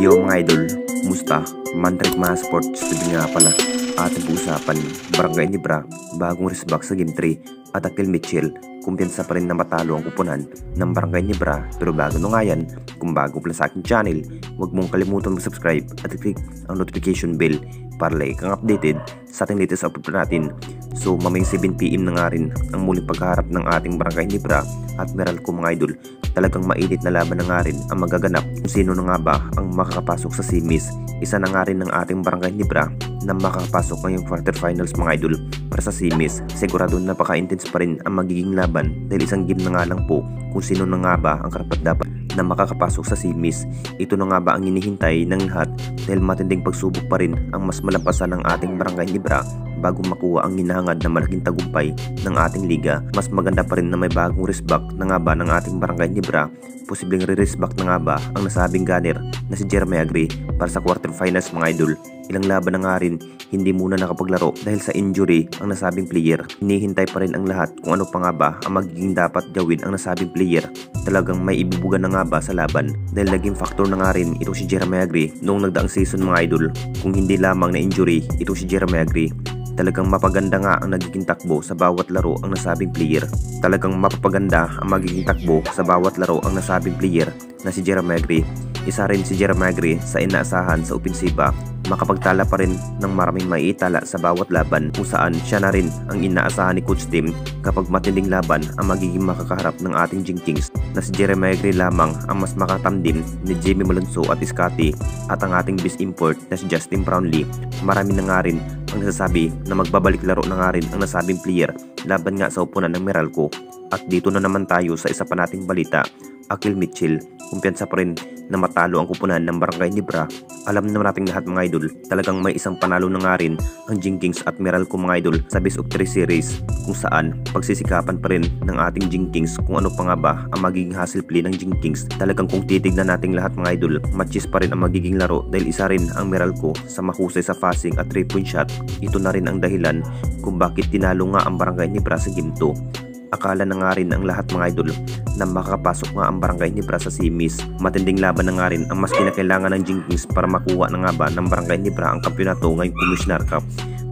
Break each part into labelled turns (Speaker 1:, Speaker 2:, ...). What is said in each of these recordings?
Speaker 1: Yo mga idol, kumusta? Mantric mga sports studio nga pala. Ating pag-usapan, Barangay Nibra, bagong resback sa Game 3 at Akil Mitchell, kumpiyansa pa rin na matalo ang kupunan ng Barangay Nibra. Pero bago na nga yan, kung bago pala sa aking channel, huwag mong kalimutan mag-subscribe at click ang notification bell para lagi kang updated sa ating latest upload natin. So mamayang 7pm na nga rin ang muling pagharap ng ating Barangay Nibra at Meralco mga idol. Talagang mainit na laban na nga rin ang magaganap kung sino na nga ba ang makakapasok sa semis. Isa na nga rin ng ating Barangay Nibra na makakapasok ngayong quarterfinals mga idol para sa semis. Sigurado napaka-intense pa rin ang magiging laban dahil isang game na nga lang po kung sino na nga ba ang karapat-dapat na makakapasok sa semis. Ito na nga ba ang hinihintay ng lahat dahil matinding pagsubok pa rin ang mas malampasan ng ating Barangay Nibra bago makuha ang hinahangad na malaking tagumpay ng ating liga. Mas maganda pa rin na may bagong resback na nga ba ng ating Barangay Nibra. Posibleng re-resback na nga ba ang nasabing gunner na si Jeremy Agri para sa quarterfinals mga idol. Ilang laban na nga rin hindi muna nakapaglaro dahil sa injury ang nasabing player. Hinihintay pa rin ang lahat kung ano pa nga ba ang magiging dapat gawin ang nasabing player. Talagang may ibibuga na nga ba sa laban dahil naging factor na nga rin ito si Jeremy Agri noong nagdaang season mga idol. Kung hindi lamang na injury ito si Jeremy Agri, talagang mapaganda nga ang nagiging takbo sa bawat laro ang nasabing player. Talagang mapapaganda ang magiging takbo sa bawat laro ang nasabing player na si Jeremy Agri. Isa rin si Jeremy Agri sa inaasahan sa opensiba. Makapagtala pa rin ng maraming maiitala sa bawat laban kung saan siya na rin ang inaasahan ni Coach Tim kapag matinding laban ang magiging makakaharap ng ating Jing Kings na si Jeremy Agri lamang ang mas makatamdim ni Jimmy Malonzo at Scotty at ang ating best import na si Justin Brownlee. Marami na nga rin ang nasasabi na magbabalik laro na nga rin ang nasabing player laban nga sa upunan ng Meralco. At dito na naman tayo sa isa pa nating balita, Akil Mitchell, kumpiyansa pa rin na matalo ang kupunan ng Barangay Nibra. Alam naman nating lahat mga idol, talagang may isang panalo na nga rin ang Jing Kings at Meralco mga idol sa best of 3 series kung saan pagsisikapan pa rin ng ating Jing Kings kung ano pa nga ba ang magiging hustle play ng Jing Kings. Talagang kung titignan nating lahat mga idol, matches pa rin ang magiging laro dahil isa rin ang Meralco sa mahusay sa passing at 3-point shot. Ito na rin ang dahilan kung bakit tinalo nga ang Barangay Nibra sa Game 2. Akala na nga rin ang lahat mga idol na makakapasok nga ang Barangay Nibra sa semis. Matinding laban na nga rin ang mas kinakailangan ng Jing Kings para makuha na nga ba ng Barangay Nibra ang kampyonato ngayong Commissioner Cup.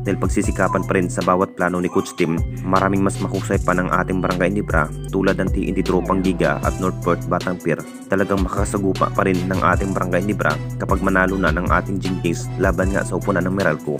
Speaker 1: Dahil pagsisikapan pa rin sa bawat plano ni Coach Tim, maraming mas mahusay pa ng ating Barangay Nibra tulad ng TNT Tropang Giga at Northport Batang Pier. Talagang makakasagupa pa rin ng ating Barangay Nibra kapag manalo na ng ating Jing Kings laban nga sa upunan ng Meralco.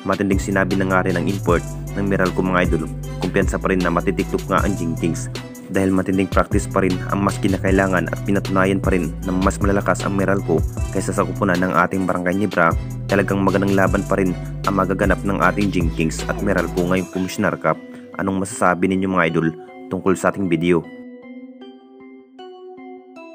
Speaker 1: Matinding sinabi na nga rin ang import ng Meralco mga idol, kumpiyansa pa rin na matitiktok nga ang Jing Kings dahil matinding practice pa rin ang mas kinakailangan at pinatunayan pa rin na mas malalakas ang Meralco kaysa sa kupunan ng ating Barangay Nibra. Talagang magandang laban pa rin ang magaganap ng ating Jing Kings at Meralco ngayong Commissioner Cup. Anong masasabi ninyo mga idol tungkol sa ating video?